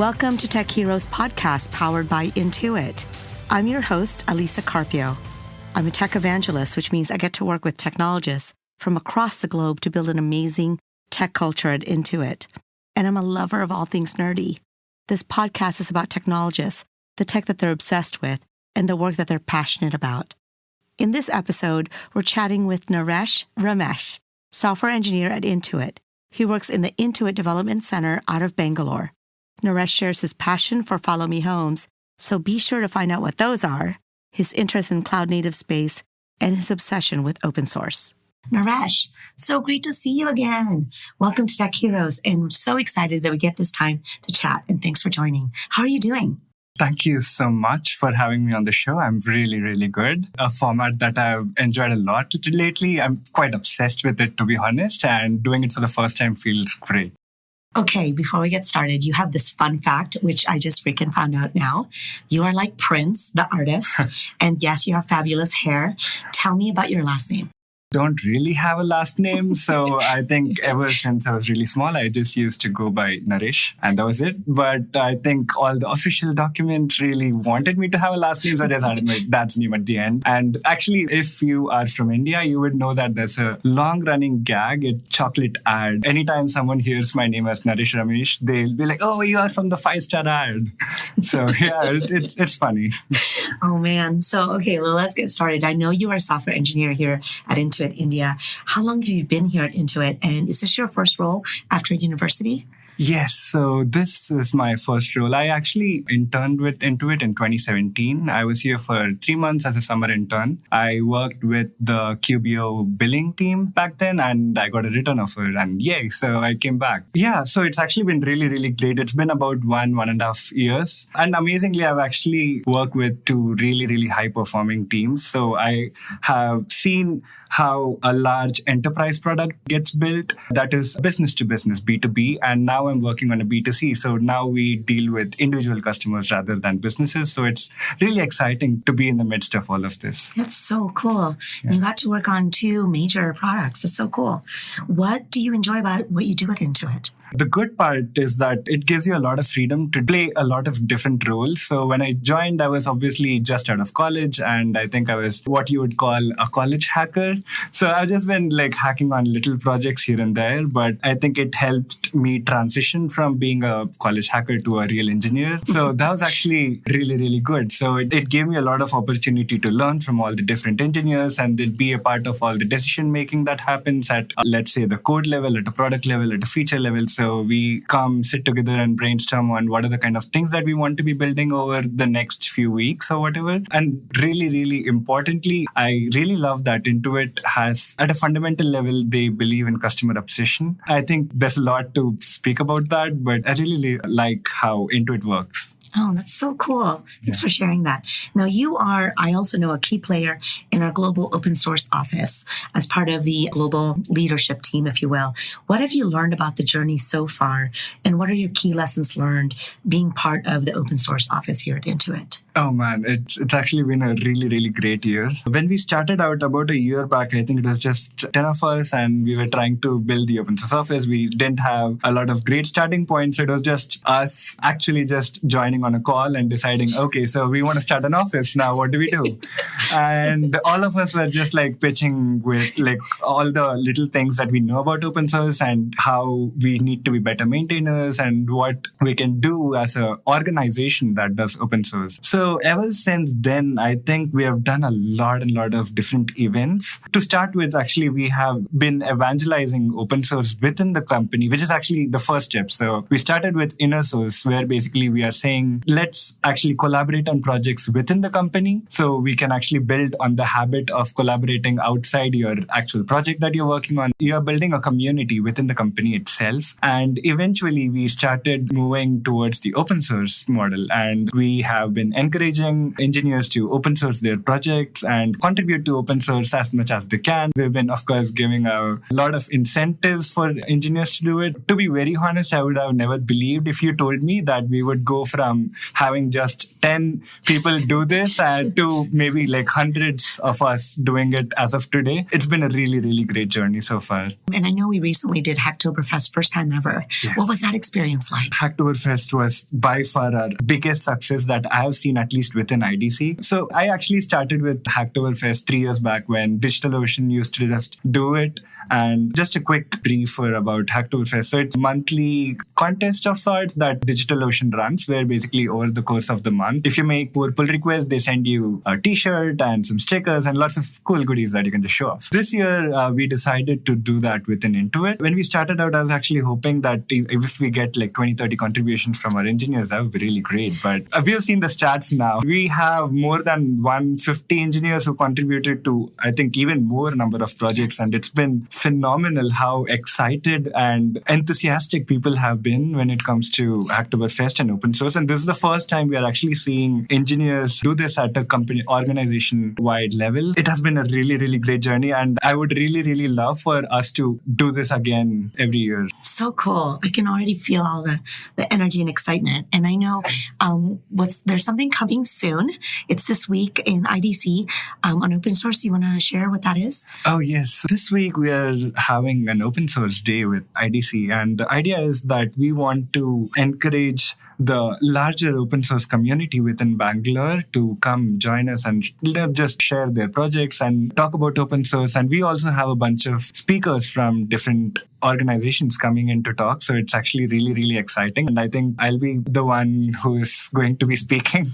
Welcome to Tech Heroes podcast powered by Intuit. I'm your host, Alisa Carpio. I'm a tech evangelist, which means I get to work with technologists from across the globe to build an amazing tech culture at Intuit. And I'm a lover of all things nerdy. This podcast is about technologists, the tech that they're obsessed with, and the work that they're passionate about. In this episode, we're chatting with Naresh Ramesh, software engineer at Intuit. He works in the Intuit Development Center out of Bangalore. Naresh shares his passion for Follow Me Homes, so be sure to find out what those are, his interest in cloud-native space, and his obsession with open source. Naresh, so great to see you again. Welcome to Tech Heroes, and we're so excited that we get this time to chat, and thanks for joining. How are you doing? Thank you so much for having me on the show. I'm really, really good. A format that I've enjoyed a lot lately. I'm quite obsessed with it, to be honest, and doing it for the first time feels great. Okay, before we get started, you have this fun fact, which I just freaking found out now. You are like Prince, the artist, and yes, you have fabulous hair. Tell me about your last name. Don't really have a last name. So I think ever since I was really small, I just used to go by Naresh, and that was it. But I think all the official documents really wanted me to have a last name, so I just added my dad's name at the end. And actually, if you are from India, you would know that there's a long-running gag at chocolate ad. Anytime someone hears my name as Naresh Ramesh, they'll be like, "Oh, you are from the 5-star ad." So yeah, it's funny. Oh man. So okay, well, let's get started. I know you are a software engineer here at Intuit India. How long have you been here at Intuit? And is this your first role after university? Yes, so this is my first role. I actually interned with Intuit in 2017. I was here for 3 months as a summer intern. I worked with the QBO billing team back then, and I got a return offer, and yay, so I came back. Yeah, so it's actually been really, really great. It's been about 1.5 years. And amazingly, I've actually worked with 2 really, really high-performing teams. So I have seen how a large enterprise product gets built that is business to business, B2B. And now I'm working on a B2C. So now we deal with individual customers rather than businesses. So it's really exciting to be in the midst of all of this. That's so cool. Yeah. You got to work on 2 major products. That's so cool. What do you enjoy about what you do at Intuit? The good part is that it gives you a lot of freedom to play a lot of different roles. So when I joined, I was obviously just out of college, and I think I was what you would call a college hacker. So I've just been like hacking on little projects here and there, but I think it helped me transition from being a college hacker to a real engineer. So that was actually really, really good. So it gave me a lot of opportunity to learn from all the different engineers and then be a part of all the decision making that happens at, let's say, the code level, at a product level, at a feature level. So we come, sit together and brainstorm on what are the kind of things that we want to be building over the next few weeks or whatever. And really, really importantly, I really love that Intuit has, at a fundamental level, they believe in customer obsession. I think there's a lot to speak about that, but I really like how Intuit works. Oh, that's so cool. Thanks for sharing that. Now, you are, I also know, a key player in our global open source office as part of the global leadership team, if you will. What have you learned about the journey so far? And what are your key lessons learned being part of the open source office here at Intuit? Oh man, it's actually been a really, really great year. When we started out about a year back, I think it was just 10 of us and we were trying to build the open source office. We didn't have a lot of great starting points. It was just us actually just joining on a call and deciding, okay, so we want to start an office. Now, what do we do? And all of us were just like pitching with like all the little things that we know about open source and how we need to be better maintainers and what we can do as an organization that does open source. So ever since then, I think we have done a lot of different events. To start with, actually, we have been evangelizing open source within the company, which is actually the first step. So we started with inner source, where basically we are saying, let's actually collaborate on projects within the company. So we can actually build on the habit of collaborating outside your actual project that you're working on. You're building a community within the company itself. And eventually we started moving towards the open source model. And we have been encouraging encouraging engineers to open source their projects and contribute to open source as much as they can. We've been, of course, giving a lot of incentives for engineers to do it. To be very honest, I would have never believed if you told me that we would go from having just 10 people do this to maybe like hundreds of us doing it as of today. It's been a really, really great journey so far. And I know we recently did Hacktoberfest, first time ever. Yes. What was that experience like? Hacktoberfest was by far our biggest success that I have seen, at least within IDC. So I actually started with Hacktoberfest 3 years back when DigitalOcean used to just do it. And just a quick briefer about Hacktoberfest. So it's a monthly contest of sorts that DigitalOcean runs, where basically over the course of the month, if you make 4 pull requests, they send you a t-shirt and some stickers and lots of cool goodies that you can just show off. This year, we decided to do that within Intuit. When we started out, I was actually hoping that if we get like 20, 30 contributions from our engineers, that would be really great. But we have seen the stats now. We have more than 150 engineers who contributed to, I think, even more number of projects. And it's been phenomenal how excited and enthusiastic people have been when it comes to Hacktoberfest and open source. And this is the first time we are actually seeing engineers do this at a company organization-wide level. It has been a really, really great journey. And I would really, really love for us to do this again every year. So cool. I can already feel all the energy and excitement. And I know there's something coming soon. It's this week in IDC on open source. You want to share what that is? Oh, yes. This week we are having an open source day with IDC. And the idea is that we want to encourage the larger open source community within Bangalore to come join us and just share their projects and talk about open source. And we also have a bunch of speakers from different organizations coming in to talk. So it's actually really, really exciting. And I think I'll be the one who is going to be speaking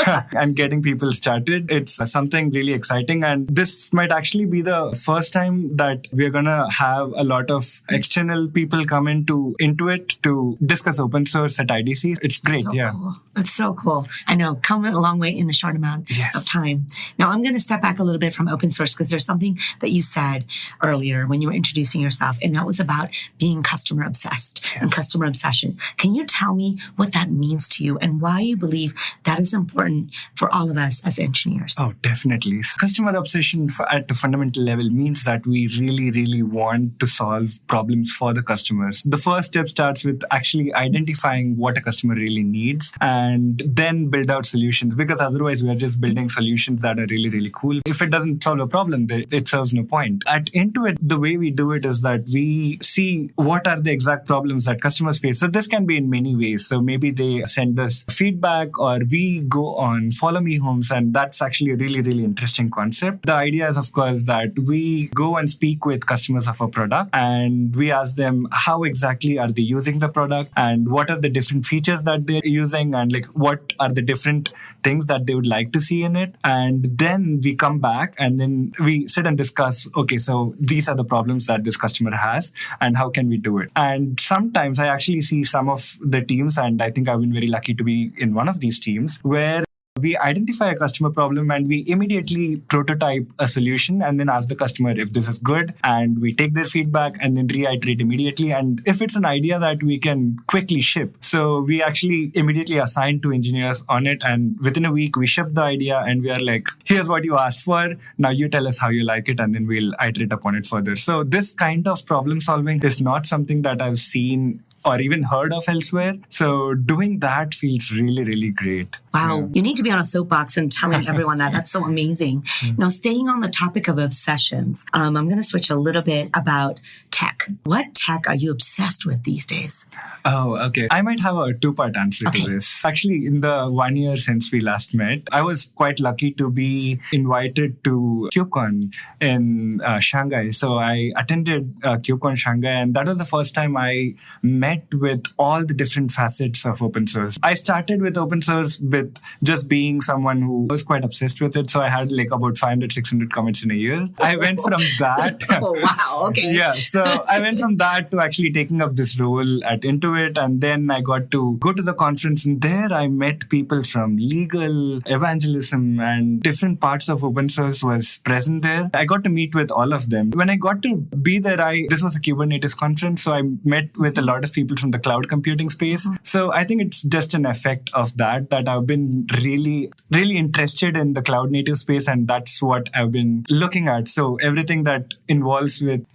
and getting people started. It's something really exciting. And this might actually be the first time that we're going to have a lot of external people come into Intuit to discuss open source at IDC. It's great. So yeah. Cool. It's so cool. I know, come a long way in a short amount of time. Now, I'm going to step back a little bit from open source because there's something that you said earlier when you were introducing yourself, and that was about being customer obsessed and customer obsession. Can you tell me what that means to you and why you believe that is important for all of us as engineers? Oh, definitely. Customer obsession at the fundamental level means that we really, really want to solve problems for the customers. The first step starts with actually identifying what a customer really needs and then build out solutions, because otherwise we are just building solutions that are really, really cool. If it doesn't solve a problem, it serves no point. At Intuit, the way we do it is that we see what are the exact problems that customers face. So this can be in many ways. So maybe they send us feedback or we go on Follow Me Homes, and that's actually a really, really interesting concept. The idea is, of course, that we go and speak with customers of a product and we ask them how exactly are they using the product and what are the different features that they're using and like what are the different things that they would like to see in it. And then we come back and then we sit and discuss, okay, so these are the problems that this customer has and how can we do it? And sometimes I actually see some of the teams, and I think I've been very lucky to be in one of these teams, where we identify a customer problem and we immediately prototype a solution and then ask the customer if this is good, and we take their feedback and then reiterate immediately. And if it's an idea that we can quickly ship, so we actually immediately assign 2 engineers on it, and within a week we ship the idea and we are like, here's what you asked for, now you tell us how you like it, and then we'll iterate upon it further. So this kind of problem solving is not something that I've seen or even heard of elsewhere. So doing that feels really, really great. Wow. Yeah. You need to be on a soapbox and telling everyone that. That's so amazing. Now, staying on the topic of obsessions, I'm going to switch a little bit about tech. What tech are you obsessed with these days? Oh, okay. I might have a 2-part answer to this. Actually, in the 1 year since we last met, I was quite lucky to be invited to KubeCon in Shanghai. So I attended KubeCon Shanghai, and that was the first time I met with all the different facets of open source. I started with open source with just being someone who was quite obsessed with it. So I had like about 500, 600 commits in a year. I went from that. Oh, wow. Okay. Yeah. So So I went from that to actually taking up this role at Intuit. And then I got to go to the conference. And there I met people from legal, evangelism, and different parts of open source was present there. I got to meet with all of them. When I got to be there, this was a Kubernetes conference. So I met with a lot of people from the cloud computing space. So I think it's just an effect of that I've been really, really interested in the cloud native space. And that's what I've been looking at. So everything that involves with,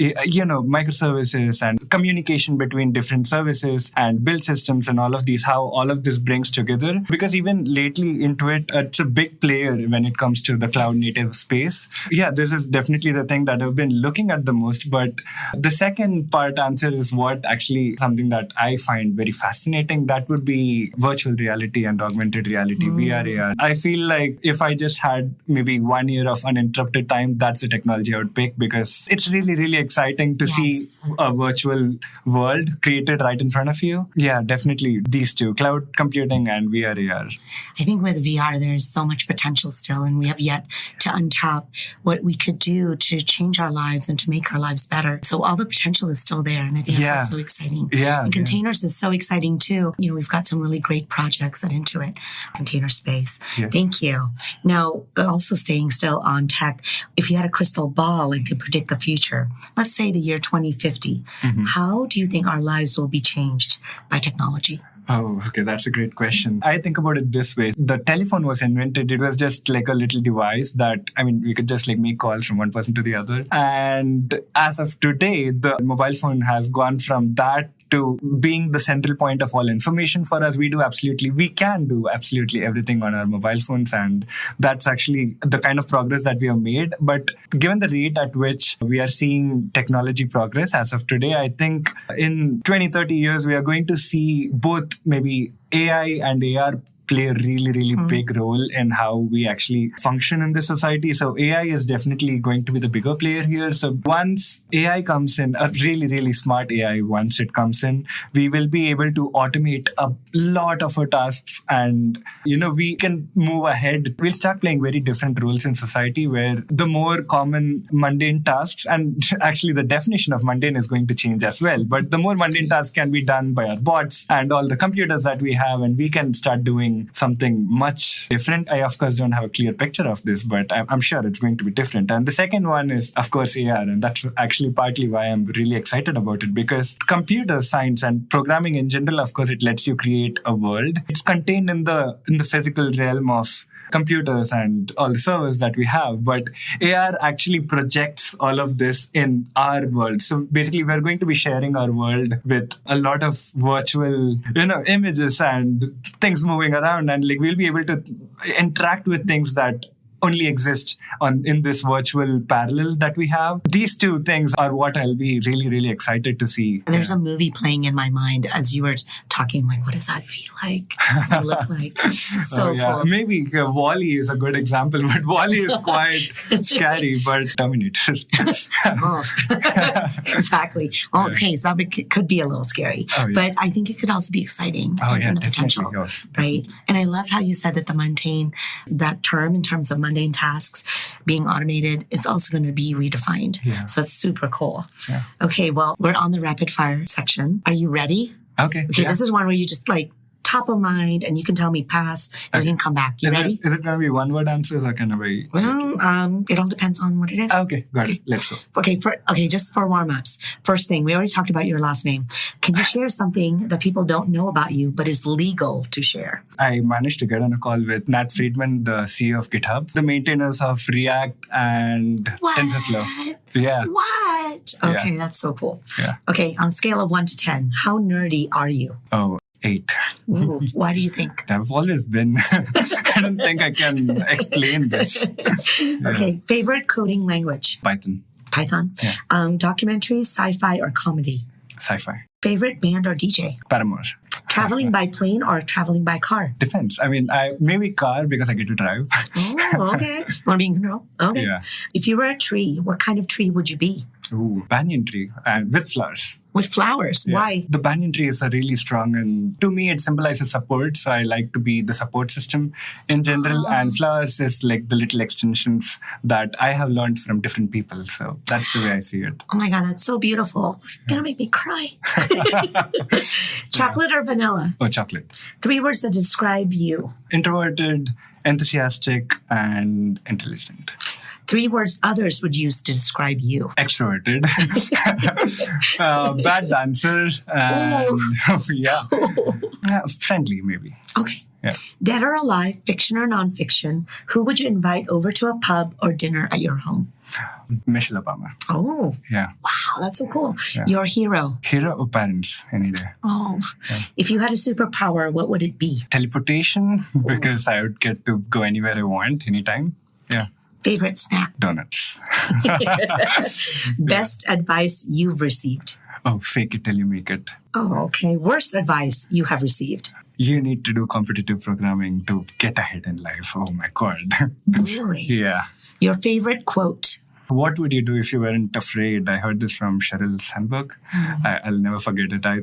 microservices and communication between different services and build systems and all of these, how all of this brings together. Because even lately Intuit, it's a big player when it comes to the cloud native space. Yeah, this is definitely the thing that I've been looking at the most. But the second part answer is what actually something that I find very fascinating. That would be virtual reality and augmented reality, VR, AR. I feel like if I just had maybe 1 year of uninterrupted time, that's the technology I would pick, because it's really, really exciting to see a virtual world created right in front of you. Yeah, definitely these two, cloud computing and VR, AR. I think with VR, there's so much potential still, and we have yet to untap what we could do to change our lives and to make our lives better. So all the potential is still there, and I think that's what's so exciting. And containers is so exciting too. We've got some really great projects at Intuit, container space. Thank you. Now, also staying still on tech, if you had a crystal ball and could predict the future, let's say the year 2050, how do you think our lives will be changed by technology? Oh, okay. That's a great question. I think about it this way. The telephone was invented. It was just like a little device that, we could just like make calls from one person to the other. And as of today, the mobile phone has gone from that to being the central point of all information for us. We can do absolutely everything on our mobile phones. And that's actually the kind of progress that we have made. But given the rate at which we are seeing technology progress as of today, I think in 20, 30 years, we are going to see both maybe AI and AR play a really, really big role in how we actually function in this society. So AI is definitely going to be the bigger player here. So once AI comes in, a really, really smart AI, once it comes in, we will be able to automate a lot of our tasks, and, we can move ahead. We'll start playing very different roles in society, where the more common mundane tasks, and actually the definition of mundane is going to change as well, but the more mundane tasks can be done by our bots and all the computers that we have, and we can start doing something much different. I, of course, don't have a clear picture of this, but I'm sure it's going to be different. And the second one is, of course, AR. And that's actually partly why I'm really excited about it, because computer science and programming in general, of course, it lets you create a world. It's contained in the physical realm of computers and all the servers that we have. But AR actually projects all of this in our world. So basically, we're going to be sharing our world with a lot of virtual, images and things moving around. And we'll be able to interact with things that only exist in this virtual parallel that we have. These two things are what I'll be really, really excited to see. There's a movie playing in my mind as you were talking, like, what does that feel like? Look like? So cool. Maybe WALL-E is a good example, but WALL-E is quite scary, but Terminator. Exactly. Okay, so it could be a little scary, but I think it could also be exciting and the potential, right? And I loved how you said that that term in terms of mundane tasks being automated is also going to be redefined. So that's super cool. Okay, well, we're on the rapid fire section. Are you ready? Okay. This is one where you just top of mind, and you can tell me pass, and we can come back. You ready? Is it going to be one word answers, or can it be? Well, it all depends on what it is. Okay, got it. Let's go. Okay, just for warm-ups. First thing, we already talked about your last name. Can you share something that people don't know about you, but is legal to share? I managed to get on a call with Nat Friedman, the CEO of GitHub, the maintainers of React and TensorFlow. Yeah. What? Okay, that's so cool. Yeah. Okay, on a scale of 1 to 10, how nerdy are you? Oh, 8. Ooh, why do you think? I've always been. I don't think I can explain this. Okay, favorite coding language? Python. Yeah. Documentaries, sci-fi, or comedy? Sci-fi. Favorite band or DJ? Paramore. Traveling by plane or traveling by car? Depends. Maybe car, because I get to drive. Oh, okay. Want to be in control? Okay. Yeah. If you were a tree, what kind of tree would you be? Ooh, banyan tree and with flowers. With flowers. Yeah. Why? The banyan tree is a really strong, and to me, it symbolizes support. So I like to be the support system in general. And flowers is like the little extensions that I have learned from different people. So that's the way I see it. Oh my God, that's so beautiful. You're going to make me cry. Chocolate or vanilla? Oh, chocolate. 3 words that describe you. Introverted, enthusiastic, and intelligent. 3 words others would use to describe you. Extroverted, bad dancer, and friendly maybe. Okay. Yeah. Dead or alive, fiction or nonfiction, who would you invite over to a pub or dinner at your home? Michelle Obama. Oh, Yeah. wow, that's so cool. Yeah. Your hero? Hero or parents any day. Oh, if you had a superpower, what would it be? Teleportation, because I would get to go anywhere I want anytime. Yeah. Favorite snack? Donuts. Best advice you've received? Oh, fake it till you make it. Oh, okay. Worst advice you have received? You need to do competitive programming to get ahead in life. Oh my God. Really? Yeah. Your favorite quote? What would you do if you weren't afraid? I heard this from Sheryl Sandberg. I'll never forget it. I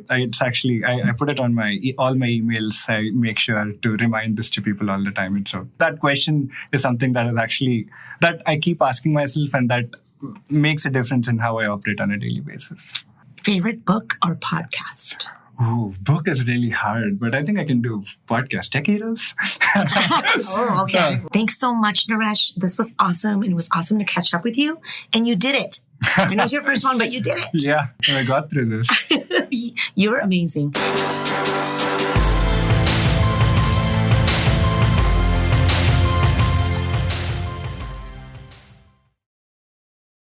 put it on all my emails. I make sure to remind this to people all the time. And so that question is something that I keep asking myself, and that makes a difference in how I operate on a daily basis. Favorite book or podcast? Ooh, book is really hard, but I think I can do podcast. Tech Heroes. Oh, okay. Thanks so much, Naresh. This was awesome. And it was awesome to catch up with you. And you did it. I know it's your first one, but you did it. Yeah, I got through this. You're amazing.